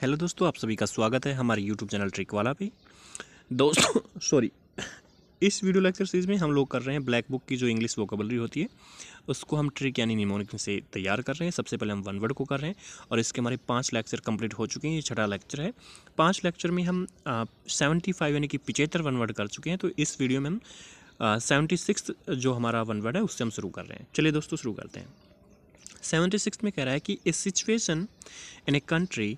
Hello दोस्तों, आप सभी का स्वागत है हमारे यूट्यूब चैनल ट्रिक वाला पे। दोस्तों सॉरी, इस वीडियो लेक्चर सीरीज में हम लोग कर रहे हैं ब्लैक बुक की जो इंग्लिश वोकेबलरी होती है उसको हम ट्रिक यानी निमोनिक से तैयार कर रहे हैं। सबसे पहले हम वन वर्ड को कर रहे हैं और इसके हमारे 5 लेक्चर कंप्लीट हो चुके हैं। ये छठा लेक्चर है। 5 लेक्चर में हम 75 यानी कि 75 वन वर्ड कर चुके हैं। तो इस वीडियो में हम 76 जो हमारा वन वर्ड है उससे हम शुरू कर रहे हैं। चलिए दोस्तों शुरू करते हैं। 76 में कह रहा है कि a situation in a country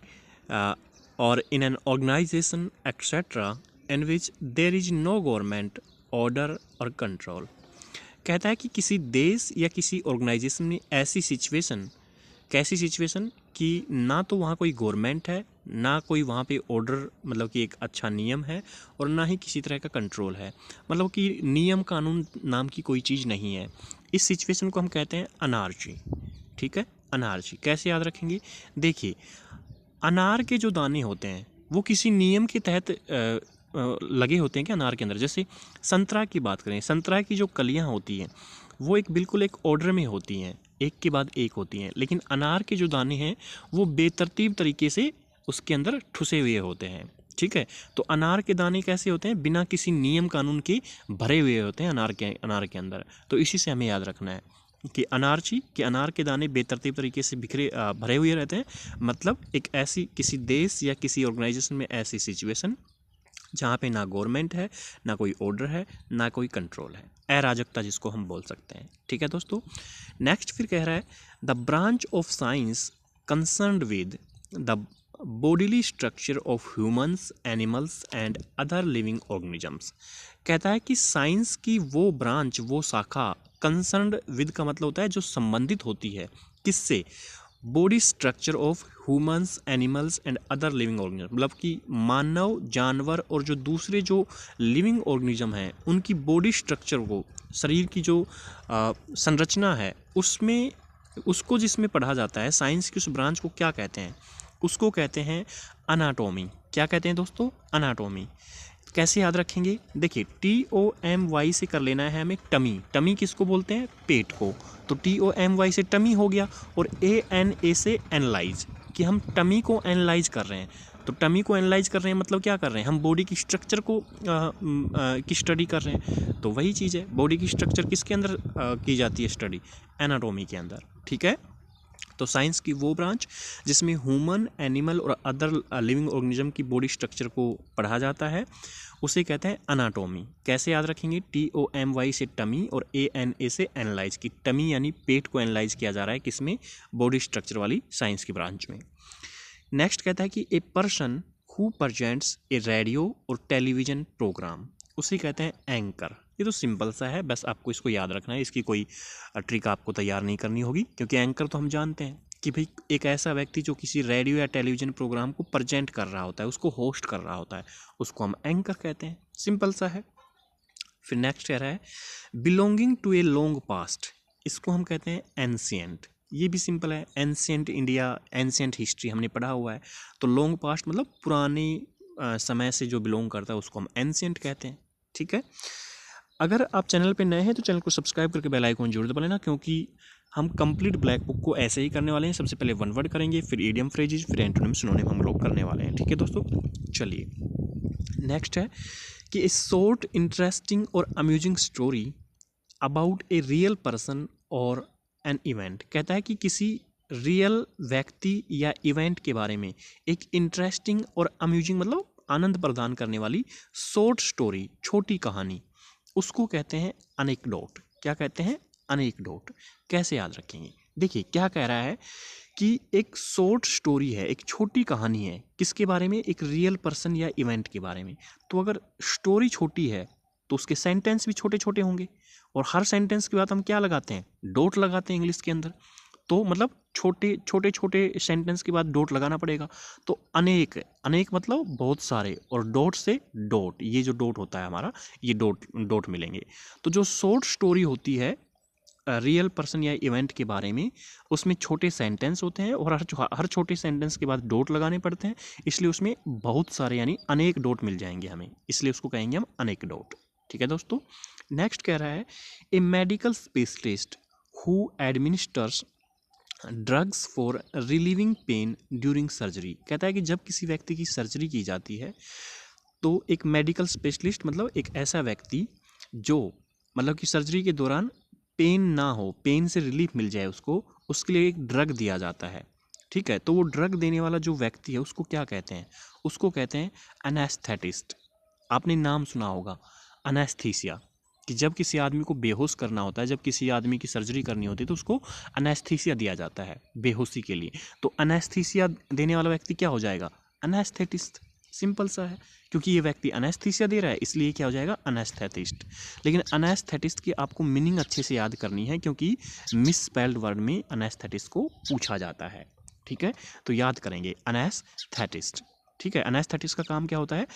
or in an organization etc in which there is no government order or control। कहता है कि किसी देश या किसी ऑर्गेनाइजेशन में ऐसी सिचुएशन, कैसी सिचुएशन कि ना तो वहाँ कोई गवर्नमेंट है, ना कोई वहाँ पे ऑर्डर मतलब कि एक अच्छा नियम है, और ना ही किसी तरह का कंट्रोल है, मतलब कि नियम कानून नाम की कोई चीज़ नहीं है। इस सिचुएशन को हम कहते हैं अनार्ची। ठीक है, अनार्ची कैसे याद रखेंगे? देखिए, अनार के जो दाने होते हैं वो किसी नियम के तहत लगे होते हैं कि अनार के अंदर। जैसे संतरा की बात करें, संतरा की जो कलियां होती हैं वो बिल्कुल एक ऑर्डर में होती हैं, एक के बाद एक होती हैं, लेकिन अनार के जो दाने हैं वो बेतरतीब तरीके से उसके अंदर ठुसे हुए होते हैं। ठीक है, तो अनार के दाने कैसे होते हैं? बिना किसी नियम कानून के भरे हुए होते हैं अनार के अंदर। तो इसी से हमें याद रखना है कि अनारची के अनार के दाने बेतरतीब तरीके से भरे हुए रहते हैं। मतलब एक ऐसी किसी देश या किसी ऑर्गेनाइजेशन में ऐसी सिचुएशन जहाँ पे ना गवर्नमेंट है, ना कोई ऑर्डर है, ना कोई कंट्रोल है, अराजकता जिसको हम बोल सकते हैं। ठीक है दोस्तों, नेक्स्ट फिर कह रहा है the branch of science concerned with the bodily structure of humans, animals and other living organisms। कहता है कि साइंस की वो ब्रांच, वो शाखा, कंसर्न्ड विद का मतलब होता है जो संबंधित होती है, किससे? Body structure of humans, animals and other living organism, मतलब कि मानव, जानवर और जो दूसरे जो लिविंग ऑर्गेनिज्म हैं उनकी बॉडी स्ट्रक्चर को, शरीर की जो संरचना है उसमें, उसको जिसमें पढ़ा जाता है, साइंस की उस ब्रांच को क्या कहते हैं? उसको कहते हैं अनाटोमी। क्या कहते हैं दोस्तों? अनाटोमी। कैसे याद रखेंगे? देखिए, TOMY से कर लेना है हमें टमी। टमी किसको बोलते हैं? पेट को। तो TOMY से टमी हो गया, और ANA से एनालाइज, कि हम टमी को एनालाइज कर रहे हैं। तो टमी को एनालाइज कर रहे हैं मतलब क्या कर रहे हैं? हम बॉडी की स्ट्रक्चर को की स्टडी कर रहे हैं। तो वही चीज़ है, बॉडी की स्ट्रक्चर किसके अंदर की जाती है स्टडी? एनाटोमी के अंदर। ठीक है, तो साइंस की वो ब्रांच जिसमें ह्यूमन, एनिमल और अदर लिविंग ऑर्गेनिज्म की बॉडी स्ट्रक्चर को पढ़ा जाता है उसे कहते हैं अनाटोमी। कैसे याद रखेंगे? TOMY से टमी और ANA से एनालाइज, की टमी यानी पेट को एनालाइज किया जा रहा है किसमें? बॉडी स्ट्रक्चर वाली साइंस की ब्रांच में। नेक्स्ट कहता है कि a person who presents A radio और टेलीविजन प्रोग्राम, उसे कहते हैं एंकर। ये तो सिंपल सा है, बस आपको इसको याद रखना है, इसकी कोई ट्रिक आपको तैयार नहीं करनी होगी, क्योंकि एंकर तो हम जानते हैं कि भाई एक ऐसा व्यक्ति जो किसी रेडियो या टेलीविजन प्रोग्राम को प्रेजेंट कर रहा होता है, उसको होस्ट कर रहा होता है, उसको हम एंकर कहते हैं। सिंपल सा है। फिर नेक्स्ट कह रहा है belonging to a long past, इसको हम कहते हैं एंशियंट। ये भी सिंपल है, एंशियंट इंडिया, एंशियंट हिस्ट्री हमने पढ़ा हुआ है। तो लॉन्ग पास्ट मतलब पुराने समय से जो बिलोंग करता है उसको हम एंशियंट कहते हैं। ठीक है, अगर आप चैनल पे नए हैं तो चैनल को सब्सक्राइब करके बेल आइकन जरूर दबा लेना, क्योंकि हम कंप्लीट ब्लैक बुक को ऐसे ही करने वाले हैं। सबसे पहले वन वर्ड करेंगे, फिर इडियम, फ्रेजेज, फिर एंटोनिम, सिनोनिम हम लोग करने वाले हैं। ठीक है दोस्तों, चलिए नेक्स्ट है कि ए शॉर्ट, इंटरेस्टिंग और amusing story about a real person और एन इवेंट। कहता है कि किसी रियल व्यक्ति या इवेंट के बारे में एक इंटरेस्टिंग और अम्यूजिंग मतलब आनंद प्रदान करने वाली शॉर्ट स्टोरी, छोटी कहानी, उसको कहते हैं अनेक्डोट। क्या कहते हैं? अनेक्डोट। कैसे याद रखेंगे? देखिए क्या कह रहा है कि एक शॉर्ट स्टोरी है, एक छोटी कहानी है, किसके बारे में? एक रियल पर्सन या इवेंट के बारे में। तो अगर स्टोरी छोटी है तो उसके सेंटेंस भी छोटे छोटे होंगे, और हर सेंटेंस के बाद हम क्या लगाते हैं? डॉट लगाते हैं इंग्लिश के अंदर। तो मतलब छोटे छोटे सेंटेंस के बाद डॉट लगाना पड़ेगा। तो अनेक, अनेक मतलब बहुत सारे, और डॉट से डॉट, ये जो डॉट होता है हमारा, ये डॉट मिलेंगे। तो जो शॉर्ट स्टोरी होती है रियल पर्सन या इवेंट के बारे में, उसमें छोटे सेंटेंस होते हैं, और हर छोटे सेंटेंस के बाद डॉट लगाने पड़ते हैं, इसलिए उसमें बहुत सारे यानी अनेक डॉट मिल जाएंगे हमें, इसलिए उसको कहेंगे हम अनेक डॉट। ठीक है दोस्तों, नेक्स्ट कह रहा है a medical specialist who administers drugs for relieving pain during surgery. कहता है कि जब किसी व्यक्ति की सर्जरी की जाती है तो एक मेडिकल स्पेशलिस्ट मतलब एक ऐसा व्यक्ति जो मतलब कि सर्जरी के दौरान पेन ना हो, पेन से रिलीफ मिल जाए उसको, उसके लिए एक ड्रग दिया जाता है। ठीक है, तो वो ड्रग देने वाला जो व्यक्ति है उसको क्या कहते हैं? उसको कहते हैं एनेस्थेटिस्ट। आपने नाम सुना होगा एनेस्थीसिया, कि जब किसी आदमी को बेहोश करना होता है, जब किसी आदमी की सर्जरी करनी होती है तो उसको एनेस्थीसिया दिया जाता है बेहोशी के लिए। तो एनेस्थीसिया देने वाला व्यक्ति क्या हो जाएगा? एनेस्थेटिस्ट। सिंपल सा है, क्योंकि ये व्यक्ति एनेस्थीसिया दे रहा है इसलिए क्या हो जाएगा? एनेस्थेटिस्ट। लेकिन एनेस्थेटिस्ट की आपको मीनिंग अच्छे से याद करनी है, क्योंकि मिसस्पेल्ड वर्ड में एनेस्थेटिस्ट को पूछा जाता है। ठीक है, तो याद करेंगे एनेस्थेटिस्ट। ठीक है, एनेस्थेटिस्ट का काम क्या होता है?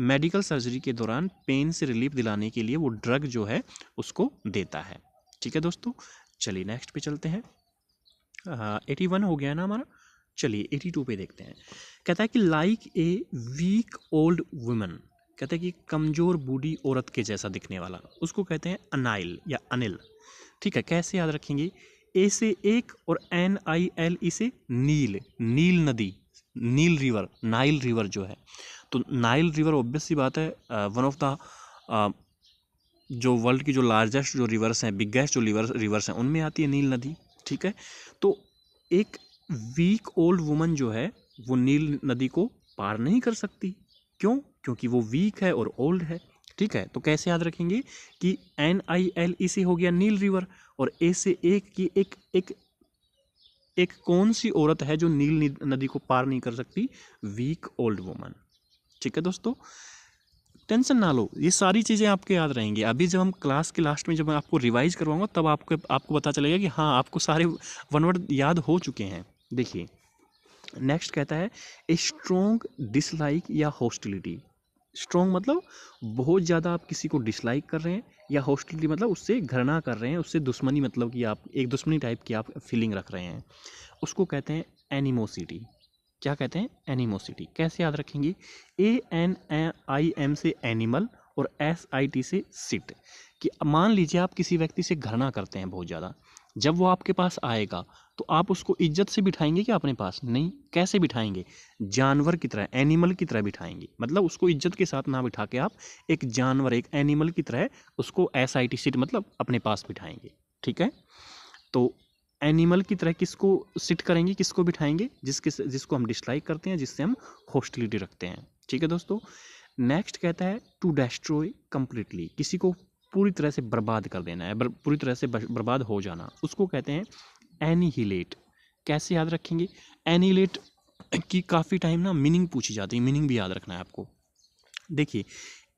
मेडिकल सर्जरी के दौरान पेन से रिलीफ दिलाने के लिए वो ड्रग जो है उसको देता है। ठीक है दोस्तों, चलिए नेक्स्ट पे चलते हैं। 81 हो गया ना हमारा, चलिए 82 पे देखते हैं। कहता है कि like a weak old woman, कहता है कि कमज़ोर बूढ़ी औरत के जैसा दिखने वाला, उसको कहते हैं अनाइल या अनिल। ठीक है, कैसे याद रखेंगे? ए से एक और NIL इसे नील, नील नदी, नील रिवर, नाइल रिवर जो है, तो नाइल रिवर ऑब्वियस सी बात है वन ऑफ द जो वर्ल्ड की जो लार्जेस्ट जो रिवर्स हैं, बिगेस्ट जो रिवर्स हैं उनमें आती है नील नदी। ठीक है, तो एक वीक ओल्ड वुमन जो है वो नील नदी को पार नहीं कर सकती। क्यों? क्योंकि वो वीक है और ओल्ड है। ठीक है, तो कैसे याद रखेंगे कि NIL इसे हो गया नील रिवर, और ए से एक की एक कौन सी औरत है जो नील नदी को पार नहीं कर सकती? Weak old woman. ठीक है दोस्तों, टेंशन ना लो, ये सारी चीज़ें आपके याद रहेंगी। अभी जब हम क्लास के लास्ट में जब मैं आपको रिवाइज करवाऊंगा तब आपको पता चलेगा कि हाँ आपको सारे वन वर्ड याद हो चुके हैं। देखिए नेक्स्ट कहता है ए स्ट्रॉन्ग डिसलाइक या हॉस्टिलिटी। स्ट्रॉन्ग मतलब बहुत ज़्यादा आप किसी को डिसलाइक कर रहे हैं, या हॉस्टिलिटी मतलब उससे घृणा कर रहे हैं, उससे दुश्मनी, मतलब कि आप एक दुश्मनी टाइप की आप फीलिंग रख रहे हैं, उसको कहते हैं एनिमोसिटी। क्या कहते हैं? एनिमोसिटी। कैसे याद रखेंगे? ANIM से एनिमल और SIT से सिट। कि मान लीजिए आप किसी व्यक्ति से घृणा करते हैं बहुत ज़्यादा, जब वो आपके पास आएगा तो आप उसको इज्जत से बिठाएंगे क्या अपने पास? नहीं। कैसे बिठाएंगे? जानवर की तरह, एनिमल की तरह बिठाएंगे। मतलब उसको इज्जत के साथ ना बिठा के आप एक जानवर, एक एनिमल की तरह उसको SIT सिट मतलब अपने पास बिठाएंगे। ठीक है, तो एनिमल की तरह किसको सिट करेंगे, किसको बिठाएंगे? जिसको हम डिसलाइक करते हैं, जिससे हम हॉस्टिलिटी रखते हैं। ठीक है दोस्तों, नेक्स्ट कहता है टू डेस्ट्रॉय कंप्लीटली, किसी को पूरी तरह से बर्बाद कर देना है, पूरी तरह से बर्बाद हो जाना, उसको कहते हैं एनिहिलेट। कैसे याद रखेंगे? एनिहिलेट की काफ़ी टाइम ना मीनिंग पूछी जाती है, मीनिंग भी याद रखना है आपको। देखिए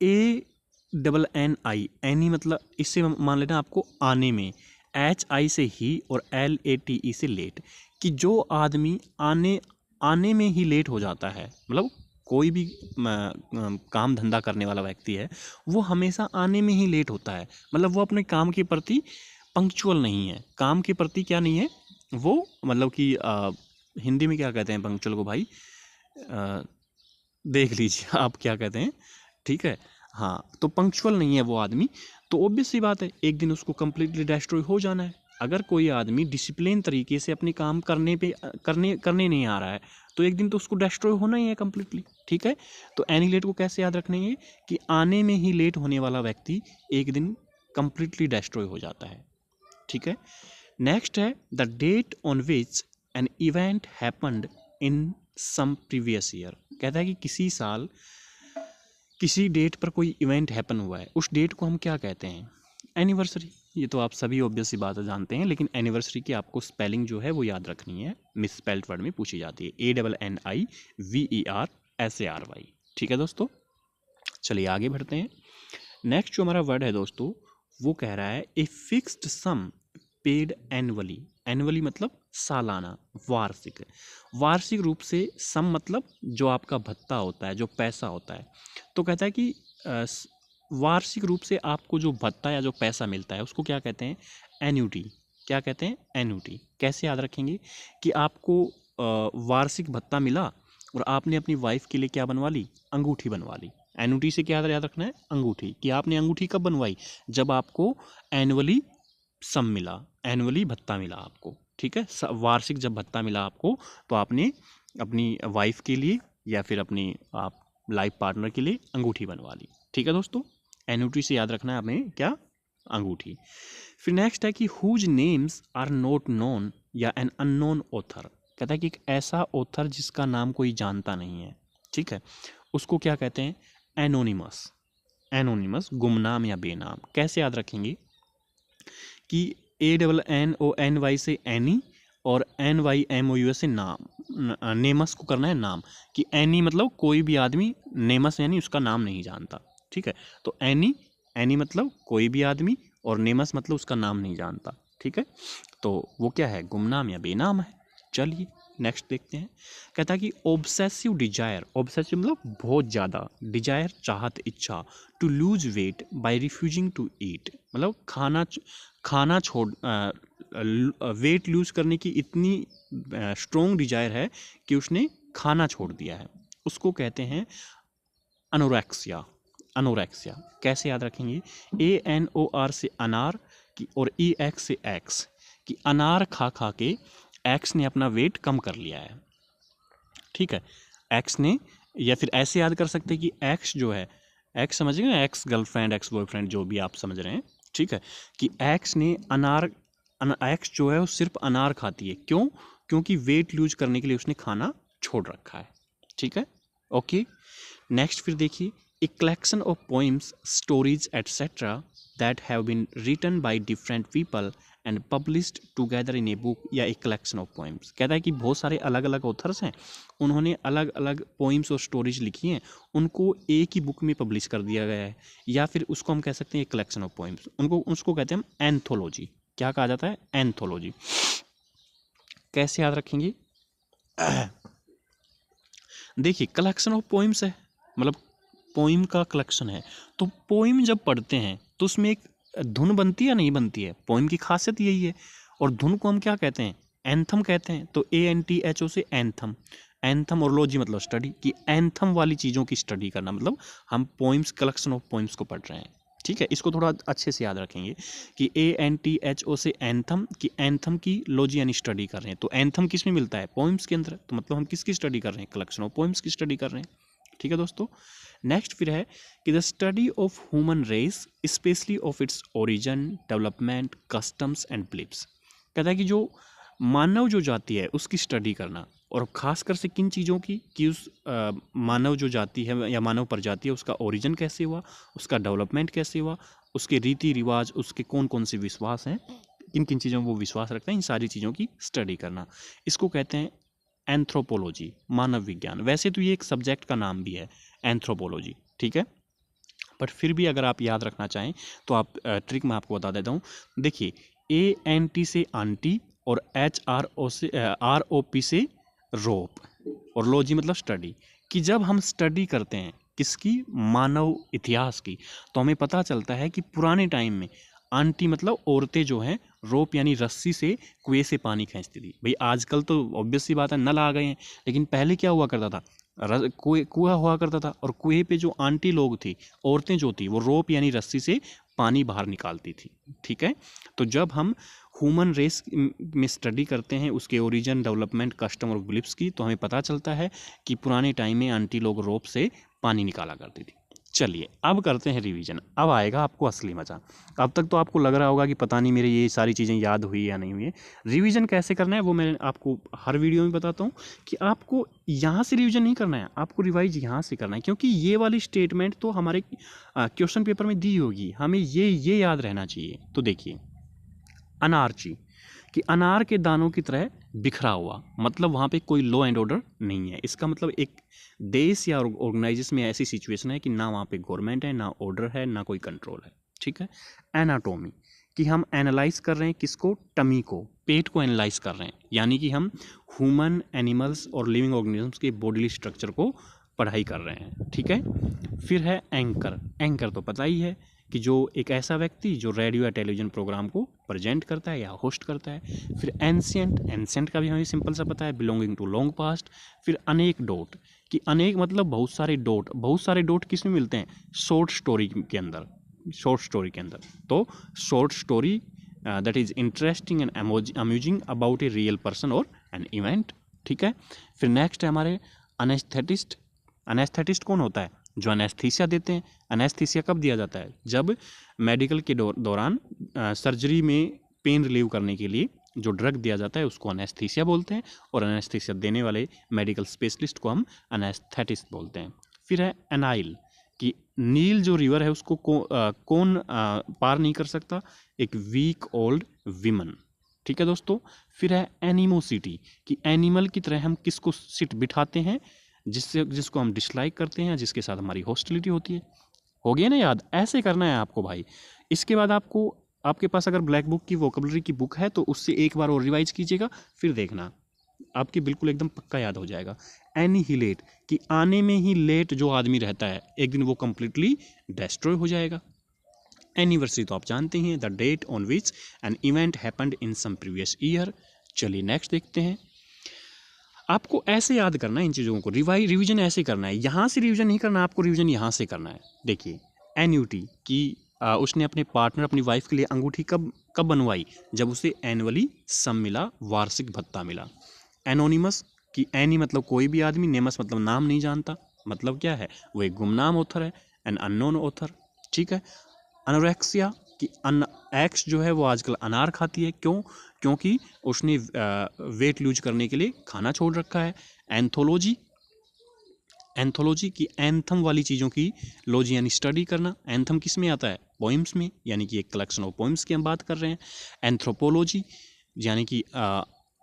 ANNI, एनी मतलब इससे मान लेना आपको आने में, HI से ही और LATE से लेट, कि जो आदमी आने में ही लेट हो जाता है, मतलब कोई भी काम धंधा करने वाला व्यक्ति है वो हमेशा आने में ही लेट होता है। मतलब वो अपने काम के प्रति पंक्चुअल नहीं है, काम के प्रति क्या नहीं है वो, मतलब कि हिंदी में क्या कहते हैं पंक्चुअल को भाई? देख लीजिए आप क्या कहते हैं। ठीक है, हाँ, तो पंक्चुअल नहीं है वो आदमी, तो ऑब्वियस सी बात है एक दिन उसको कम्प्लीटली डिस्ट्रॉय हो जाना है। अगर कोई आदमी डिसिप्लिन तरीके से अपने काम करने नहीं आ रहा है तो एक दिन तो उसको डिस्ट्रॉय होना ही है कम्प्लीटली। ठीक है, तो एनिलेट को कैसे याद रखना है कि आने में ही लेट होने वाला व्यक्ति एक दिन कम्प्लीटली डिस्ट्रॉय हो जाता है। ठीक है, नेक्स्ट है the date on which an event happened in some previous year. कहता है कि किसी साल किसी डेट पर कोई इवेंट हैपन हुआ है, उस डेट को हम क्या कहते हैं? एनिवर्सरी। ये तो आप सभी ऑब्वियस सी बात जानते हैं, लेकिन एनिवर्सरी की आपको स्पेलिंग जो है वो याद रखनी है, मिस स्पेल्ड वर्ड में पूछी जाती है, ANNIVERSARY। ठीक है दोस्तों, चलिए आगे बढ़ते हैं। नेक्स्ट जो हमारा वर्ड है दोस्तों वो कह रहा है a fixed sum paid annually. Annually मतलब सालाना, वार्षिक। वार्षिक रूप से सम मतलब जो आपका भत्ता होता है, जो पैसा होता है। तो कहता है कि वार्षिक रूप से आपको जो भत्ता या जो पैसा मिलता है उसको क्या कहते हैं? एन्यूटी। क्या कहते हैं? एन्यूटी। कैसे याद रखेंगे कि आपको वार्षिक भत्ता मिला और आपने अपनी वाइफ के लिए क्या बनवा ली? अंगूठी बनवा ली। एन्यूटी से क्या याद रखना है? अंगूठी। कि आपने अंगूठी कब बनवाई? जब आपको एनुअली सम मिला, एनुअली भत्ता मिला आपको। ठीक है, वार्षिक जब भत्ता मिला आपको तो आपने अपनी वाइफ के लिए या फिर अपनी आप लाइफ पार्टनर के लिए अंगूठी बनवा ली। ठीक है दोस्तों, एन्युटी से याद रखना है हमें क्या, अंगूठी। फिर नेक्स्ट है कि whose names are not known या एन अननोन ऑथर। कहता है कि एक ऐसा ऑथर जिसका नाम कोई जानता नहीं है, ठीक है, उसको क्या कहते हैं, एनोनिमस। एनोनिमस, गुमनाम या बेनाम। कैसे याद रखेंगे कि ANNONY से एनी और NYMOUS से नाम, नेमस को करना है नाम, कि एनी मतलब कोई भी आदमी, नेमस यानी उसका नाम नहीं जानता। ठीक है, तो एनी, एनी मतलब कोई भी आदमी और नेमस मतलब उसका नाम नहीं जानता। ठीक है, तो वो क्या है, गुमनाम या बेनाम है। चलिए नेक्स्ट देखते हैं। कहता है कि ऑब्सेसिव डिजायर, ऑब्सेसिव मतलब बहुत ज़्यादा, डिजायर चाहत, इच्छा, to lose weight by refusing to eat, मतलब खाना छोड़, वेट लूज करने की इतनी स्ट्रॉन्ग डिजायर है कि उसने खाना छोड़ दिया है, उसको कहते हैं अनोरेक्सिया। अनोरेक्सिया कैसे याद रखेंगे, ANOR से अनार की और EX से एक्स, कि अनार खा खा के एक्स ने अपना वेट कम कर लिया है। ठीक है, एक्स ने, या फिर ऐसे याद कर सकते हैं कि एक्स जो है, एक्स समझिए ना, एक्स गर्लफ्रेंड, एक्स बॉयफ्रेंड, जो भी आप समझ रहे हैं। ठीक है, कि एक्स ने एक्स जो है वो सिर्फ अनार खाती है, क्यों, क्योंकि वेट लूज करने के लिए उसने खाना छोड़ रखा है। ठीक है, ओके। नेक्स्ट फिर देखिए, a collection of poems, stories etcetera that have been written by different people and published together in a book या ए कलेक्शन ऑफ पोइम्स। कहता है कि बहुत सारे अलग अलग ऑथर्स हैं, उन्होंने अलग अलग पोइम्स और स्टोरीज लिखी हैं, उनको एक ही बुक में पब्लिश कर दिया गया है, या फिर उसको हम कह सकते हैं कलेक्शन ऑफ पोइम्स, उसको कहते हैं हम एंथोलॉजी। क्या कहा जाता है, एंथोलॉजी। कैसे याद रखेंगे, देखिए कलेक्शन ऑफ पोइम्स है, मतलब पोइम का कलेक्शन है, तो पोइम जब पढ़ते हैं तो उसमें एक धुन बनती है या नहीं बनती है, पोइम की खासियत यही है। और धुन को हम क्या कहते हैं, एंथम कहते हैं। तो ANTHO से एंथम, एंथम और लॉजी मतलब स्टडी, कि एंथम वाली चीज़ों की स्टडी करना, मतलब हम पोइम्स, कलेक्शन ऑफ पोइम्स को पढ़ रहे हैं। ठीक है, इसको थोड़ा अच्छे से याद रखेंगे कि ANTHO से एंथम, कि एंथम की लॉजी यानी स्टडी कर रहे हैं। तो एंथम किस में मिलता है, पोइम्स के अंदर, तो मतलब हम किसकी स्टडी कर रहे हैं, कलेक्शन ऑफ पोइम्स की स्टडी कर रहे हैं। ठीक है दोस्तों, नेक्स्ट फिर है कि the study of human race, specially of its origin, development, customs and beliefs. कहता है कि जो मानव जो जाति है उसकी स्टडी करना, और ख़ासकर से किन चीज़ों की, कि उस मानव जो जाति है या मानव प्रजाति है उसका ओरिजिन कैसे हुआ, उसका डेवलपमेंट कैसे हुआ, उसके रीति रिवाज, उसके कौन कौन से विश्वास हैं, किन किन चीज़ों में वो विश्वास रखते हैं, इन सारी चीज़ों की स्टडी करना, इसको कहते हैं एंथ्रोपोलॉजी, मानव विज्ञान। वैसे तो ये एक सब्जेक्ट का नाम भी है एंथ्रोपोलॉजी। ठीक है, बट फिर भी अगर आप याद रखना चाहें तो आप ट्रिक मैं आपको बता देता हूँ। देखिए ANT से आंटी और HRO से ROP से रोप, और लॉजी मतलब स्टडी, कि जब हम स्टडी करते हैं किसकी, मानव इतिहास की, तो हमें पता चलता है कि पुराने टाइम में आंटी मतलब औरतें जो हैं, रोप यानी रस्सी से कुएं से पानी खींचती थी। भाई आजकल तो ऑब्वियस सी बात है नल आ गए हैं, लेकिन पहले क्या हुआ करता था, कुआं हुआ करता था, और कुएं पे जो आंटी लोग थी, औरतें जो थी, वो रोप यानी रस्सी से पानी बाहर निकालती थी। ठीक है, तो जब हम ह्यूमन रेस में स्टडी करते हैं उसके ओरिजिन, डेवलपमेंट, कस्टम और बिलीफ्स की, तो हमें पता चलता है कि पुराने टाइम में आंटी लोग रोप से पानी निकाला करती थी। चलिए अब करते हैं रिवीजन, अब आएगा आपको असली मज़ा। अब तक तो आपको लग रहा होगा कि पता नहीं मेरे ये सारी चीज़ें याद हुई या नहीं हुई है। रिवीजन कैसे करना है वो मैं आपको हर वीडियो में बताता हूँ, कि आपको यहाँ से रिवीजन नहीं करना है, आपको रिवाइज यहाँ से करना है, क्योंकि ये वाली स्टेटमेंट तो हमारे क्वेश्चन पेपर में दी होगी, हमें ये याद रहना चाहिए। तो देखिए अनारची, कि अनार के दानों की तरह बिखरा हुआ, मतलब वहाँ पे कोई लॉ एंड ऑर्डर नहीं है। इसका मतलब एक देश या ऑर्गेनाइजेशन में ऐसी सिचुएशन है कि ना वहाँ पे गवर्नमेंट है, ना ऑर्डर है, ना कोई कंट्रोल है। ठीक है, एनाटोमी, कि हम एनालाइज कर रहे हैं किसको, टमी को, पेट को एनालाइज कर रहे हैं, यानी कि हम ह्यूमन, एनिमल्स और लिविंग ऑर्गेनिजम्स के बॉडीली स्ट्रक्चर को पढ़ाई कर रहे हैं। ठीक है, फिर है एंकर। एंकर तो पता ही है कि जो एक ऐसा व्यक्ति जो रेडियो या टेलीविज़न प्रोग्राम को प्रेजेंट करता है या होस्ट करता है। फिर एंशिएंट, एंशिएंट का भी हमें सिंपल सा पता है, बिलोंगिंग टू लॉन्ग पास्ट। फिर अनेक डॉट, कि अनेक मतलब बहुत सारे डॉट, बहुत सारे डॉट किस में मिलते हैं, शॉर्ट स्टोरी के अंदर, शॉर्ट स्टोरी के अंदर। तो short story that is interesting and amusing about a real person और एन इवेंट। ठीक है, फिर नेक्स्ट है हमारे अनेस्थेटिस्ट। अनेस्थेटिस्ट कौन होता है? जो अनेस्थीसिया देते हैं। अनेस्थीसिया कब दिया जाता है? जब मेडिकल के दौरान सर्जरी में पेन रिलीव करने के लिए जो ड्रग दिया जाता है उसको अनेस्थीसिया बोलते हैं, और अनेस्थीसिया देने वाले मेडिकल स्पेशलिस्ट को हम अनेस्थेटिस्ट बोलते हैं। फिर है एनाइल, कि नील जो रिवर है उसको कौन पार नहीं कर सकता? एक वीक ओल्ड विमन। ठीक है दोस्तों। फिर है एनिमोसिटी, कि एनिमल की तरह हम किसको सिट बिठाते हैं? जिसको हम डिसलाइक करते हैं, जिसके साथ हमारी हॉस्टिलिटी होती है। हो गया ना याद? ऐसे करना है आपको भाई। इसके बाद आपके पास अगर ब्लैक बुक की वोकेबलरी की बुक है तो उससे एक बार और रिवाइज कीजिएगा, फिर देखना आपकी बिल्कुल एकदम पक्का याद हो जाएगा। एनिहिलेट, कि आने में ही लेट जो आदमी रहता है एक दिन वो कंप्लीटली डिस्ट्रॉय हो जाएगा। एनिवर्सरी तो आप जानते हैं, the date on which an event happened in some previous year. चलिए नेक्स्ट देखते हैं। आपको ऐसे याद करना है इन चीज़ों को, रिवीजन ऐसे करना है, यहाँ से रिवीजन नहीं करना, आपको रिवीजन यहाँ से करना है। देखिए, एन्यूटी, कि उसने अपने पार्टनर अपनी वाइफ के लिए अंगूठी कब बनवाई? जब उसे एनुअली सम मिला, वार्षिक भत्ता मिला। एनोनिमस, कि एनी मतलब कोई भी आदमी, नेमस मतलब नाम नहीं जानता, मतलब क्या है? वो एक गुमनाम ऑथर है, एन अननोन ऑथर। ठीक है। अनोरेक्सिया, कि एक्स जो है वो आजकल अनार खाती है, क्यों? क्योंकि उसने वेट लूज करने के लिए खाना छोड़ रखा है। एंथोलॉजी, की एंथम वाली चीज़ों की लॉजी यानी स्टडी करना। एंथम किस में आता है? पोइम्स में, यानी कि एक कलेक्शन ऑफ पोइम्स की हम बात कर रहे हैं। एंथ्रोपोलॉजी, यानी कि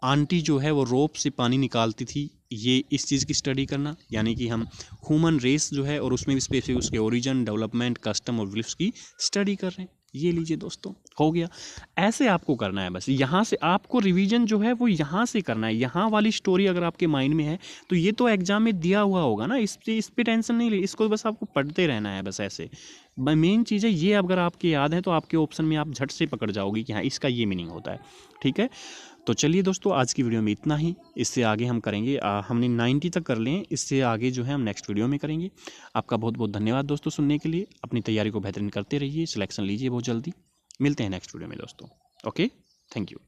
आंटी जो है वो रोप से पानी निकालती थी, ये इस चीज़ की स्टडी करना, यानी कि हम ह्यूमन रेस जो है और उसमें भी स्पेसिफिक उसके ओरिजिन, डेवलपमेंट, कस्टम और बिलीफ्स की स्टडी कर रहे हैं। ये लीजिए दोस्तों, हो गया। ऐसे आपको करना है बस। यहाँ से आपको रिवीजन जो है वो यहाँ से करना है। यहाँ वाली स्टोरी अगर आपके माइंड में है तो ये तो एग्जाम में दिया हुआ होगा ना, इस पे टेंशन नहीं ले, इसको बस आपको पढ़ते रहना है बस ऐसे। मेन चीज़ है ये, अगर आपके याद है तो आपके ऑप्शन में आप झट से पकड़ जाओगे कि हाँ इसका ये मीनिंग होता है। ठीक है, तो चलिए दोस्तों, आज की वीडियो में इतना ही। इससे आगे हम करेंगे, हमने 90 तक कर लें, इससे आगे जो है हम नेक्स्ट वीडियो में करेंगे। आपका बहुत बहुत धन्यवाद दोस्तों सुनने के लिए। अपनी तैयारी को बेहतरीन करते रहिए, सिलेक्शन लीजिए बहुत जल्दी। मिलते हैं नेक्स्ट वीडियो में दोस्तों। Okay, thank you.